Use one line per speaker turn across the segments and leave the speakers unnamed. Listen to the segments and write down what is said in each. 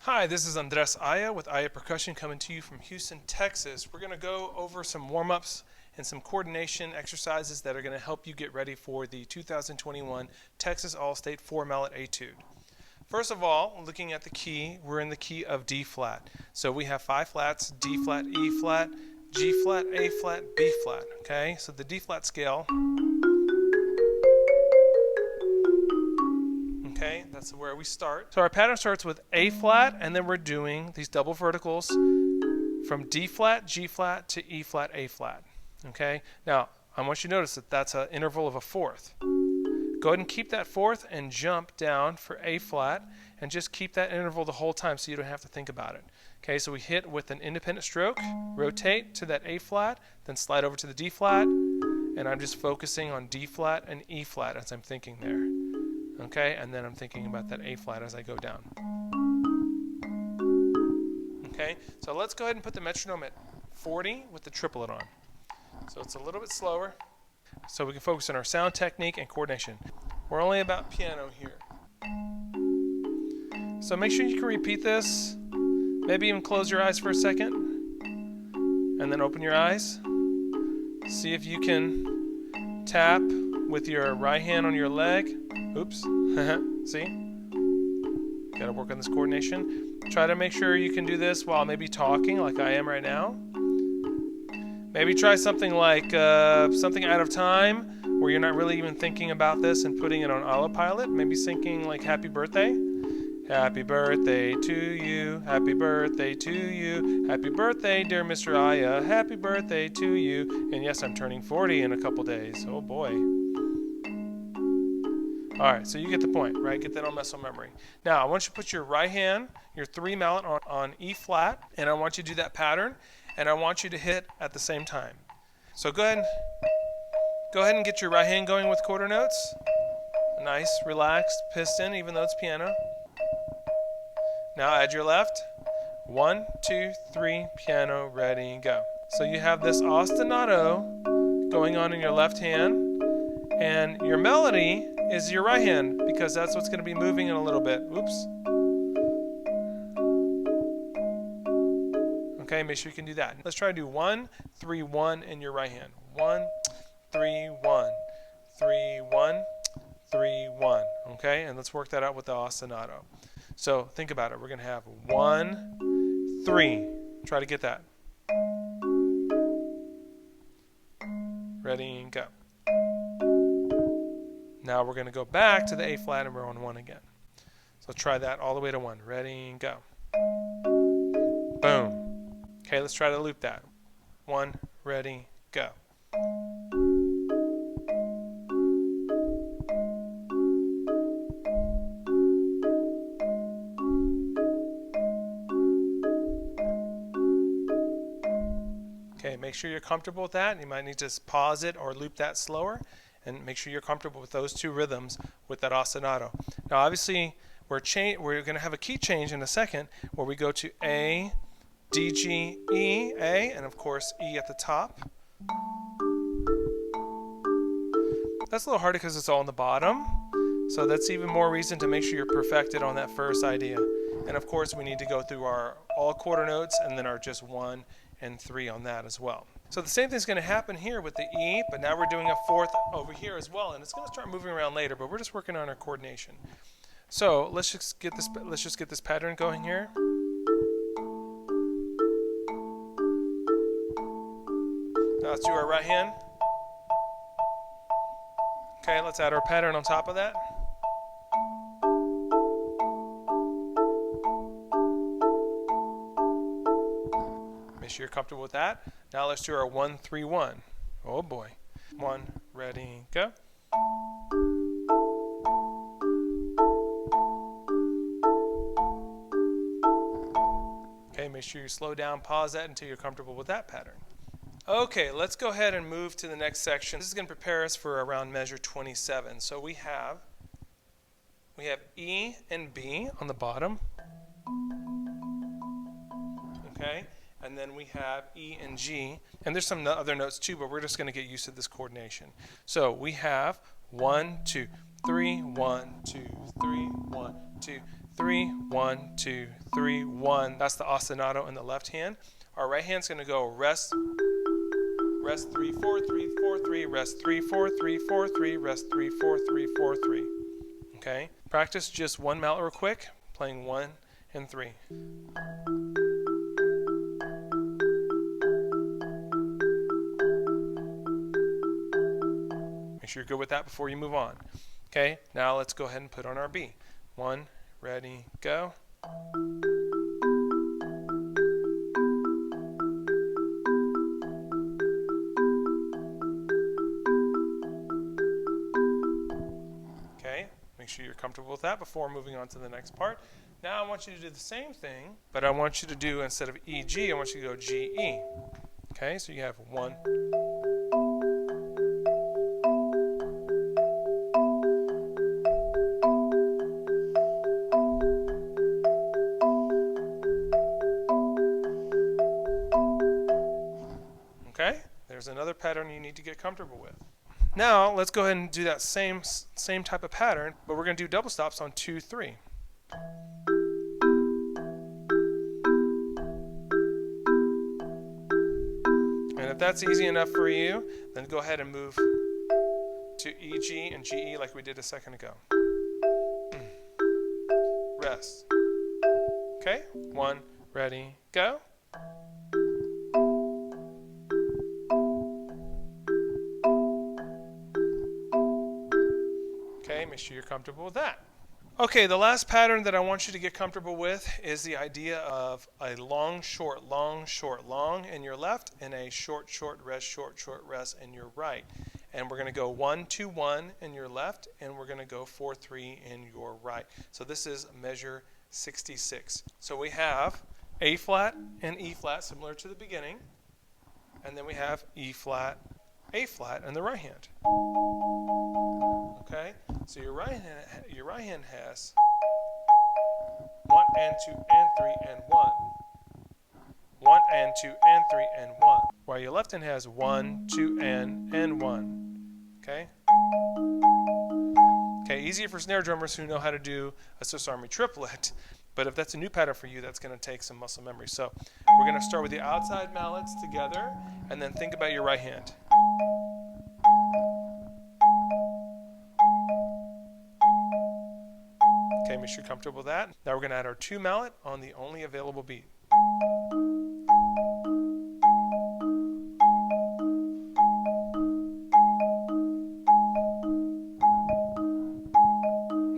Hi, this is Andres Aya with Aya Percussion coming to you from Houston, Texas. We're going to go over some warm-ups and some coordination exercises that are going to help you get ready for the 2021 Texas All-State 4-Mallet Etude. First of all, looking at the key, we're in the key of D flat. So we have 5 flats: D flat, E flat, G flat, A flat, B flat. Okay, so the D flat scale. Okay, that's where we start. So our pattern starts with A flat, and then we're doing these double verticals from D flat, G flat to E flat, A flat. Okay, now I want you to notice that that's an interval of a fourth. Go ahead and keep that fourth and jump down for A flat, and just keep that interval the whole time so you don't have to think about it. Okay, so we hit with an independent stroke, rotate to that A flat, then slide over to the D flat, and I'm just focusing on D flat and E flat as I'm thinking there. Okay, and then I'm thinking about that A flat as I go down. Okay, so let's go ahead and put the metronome at 40 with the triplet on. So it's a little bit slower, so we can focus on our sound technique and coordination. We're only about piano here. So make sure you can repeat this. Maybe even close your eyes for a second, and then open your eyes. See if you can tap with your right hand on your leg. Oops. See? Gotta work on this coordination. Try to make sure you can do this while maybe talking like I am right now. Maybe try something like something out of time where you're not really even thinking about this and putting it on autopilot. Maybe thinking like happy birthday. Happy birthday to you. Happy birthday to you. Happy birthday, dear Mr. Aya. Happy birthday to you. And yes, I'm turning 40 in a couple days. Oh boy. Alright, so you get the point, right? Get that on muscle memory. Now, I want you to put your right hand, your 3 mallet on E flat, and I want you to do that pattern, and I want you to hit at the same time. So go ahead and get your right hand going with quarter notes. A nice, relaxed piston, even though it's piano. Now add your left. 1, 2, 3, piano, ready, go. So you have this ostinato going on in your left hand, and your melody is your right hand because that's what's going to be moving in a little bit. Oops. Okay, make sure you can do that. Let's try to do 1, 3, 1 in your right hand. 1, 3, 1, 3, 1, 3, 1. Okay, and let's work that out with the ostinato. So think about it. We're going to have 1, 3. Try to get that. Ready and go. Now we're going to go back to the A flat and we're on 1 again. So try that all the way to 1. Ready and go. Boom. Okay, let's try to loop that. 1, ready, go. Okay, make sure you're comfortable with that. You might need to pause it or loop that slower. And make sure you're comfortable with those 2 rhythms with that ostinato. Now, obviously, we're going to have a key change in a second where we go to A, D, G, E, A, and of course E at the top. That's a little harder because it's all on the bottom. So that's even more reason to make sure you're perfected on that first idea. And of course, we need to go through our all quarter notes and then our just 1 and 3 on that as well. So the same thing's going to happen here with the E, but now we're doing a fourth over here as well, and it's going to start moving around later, but we're just working on our coordination. So let's just get this pattern going here. Now let's do our right hand. Okay, let's add our pattern on top of that. Make sure you're comfortable with that. Now let's do our 1, 3, 1. Oh boy. 1, ready, go. Okay, make sure you slow down, pause that until you're comfortable with that pattern. Okay, let's go ahead and move to the next section. This is going to prepare us for around measure 27. So we have E and B on the bottom. Okay. And then we have E and G, and there's some other notes too, but we're just going to get used to this coordination. So we have 1, 2, 3, 1, 2, 3, 1, 2, 3, 1, 2, 3, 1. That's the ostinato in the left hand. Our right hand's going to go rest, rest 3, 4, 3, 4, 3, rest 3, 4, 3, 4, 3, rest 3, 4, 3, 4, 3. Okay? Practice just one mallet real quick, playing 1 and 3. Make sure you're good with that before you move on. Okay, now let's go ahead and put on our B. 1, ready, go. Okay, make sure you're comfortable with that before moving on to the next part. Now I want you to do the same thing, but I want you to do, instead of E, G, I want you to go G, E. Okay, so you have 1. Okay, there's another pattern you need to get comfortable with. Now let's go ahead and do that same type of pattern, but we're going to do double stops on 2, 3. And if that's easy enough for you, then go ahead and move to E, G, and G, E like we did a second ago. Rest. Okay, 1, ready, go. Okay, make sure you're comfortable with that. Okay, the last pattern that I want you to get comfortable with is the idea of a long, short, long in your left, and a short, short, rest in your right. And we're going to go 1, 2, 1 in your left, and we're going to go 4, 3 in your right. So this is measure 66. So we have A flat and E flat, similar to the beginning, and then we have E flat, A flat in the right hand. Okay, so your right hand has 1 and 2 and 3 and 1, 1 and 2 and 3 and 1, while your left hand has 1, 2 and 1. Okay. Okay, easier for snare drummers who know how to do a Swiss Army triplet, but if that's a new pattern for you, that's going to take some muscle memory. So we're going to start with the outside mallets together, and then think about your right hand. Okay, make sure you're comfortable with that. Now we're going to add our 2 mallet on the only available beat.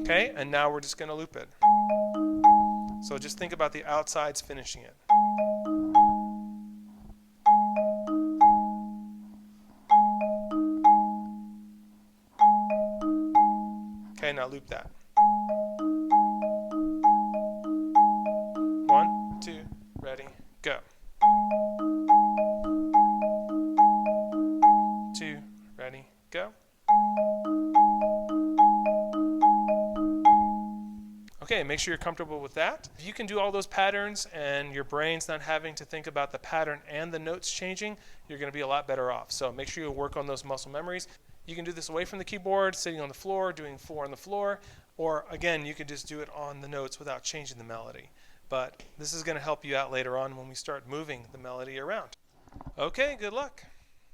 Okay, and now we're just going to loop it. So just think about the outsides finishing it. Okay, now loop that. 1, 2, ready, go. 2, ready, go. Okay, make sure you're comfortable with that. If you can do all those patterns and your brain's not having to think about the pattern and the notes changing, you're going to be a lot better off. So make sure you work on those muscle memories. You can do this away from the keyboard, sitting on the floor, doing 4 on the floor, or again, you can just do it on the notes without changing the melody. But this is going to help you out later on when we start moving the melody around. Okay, good luck.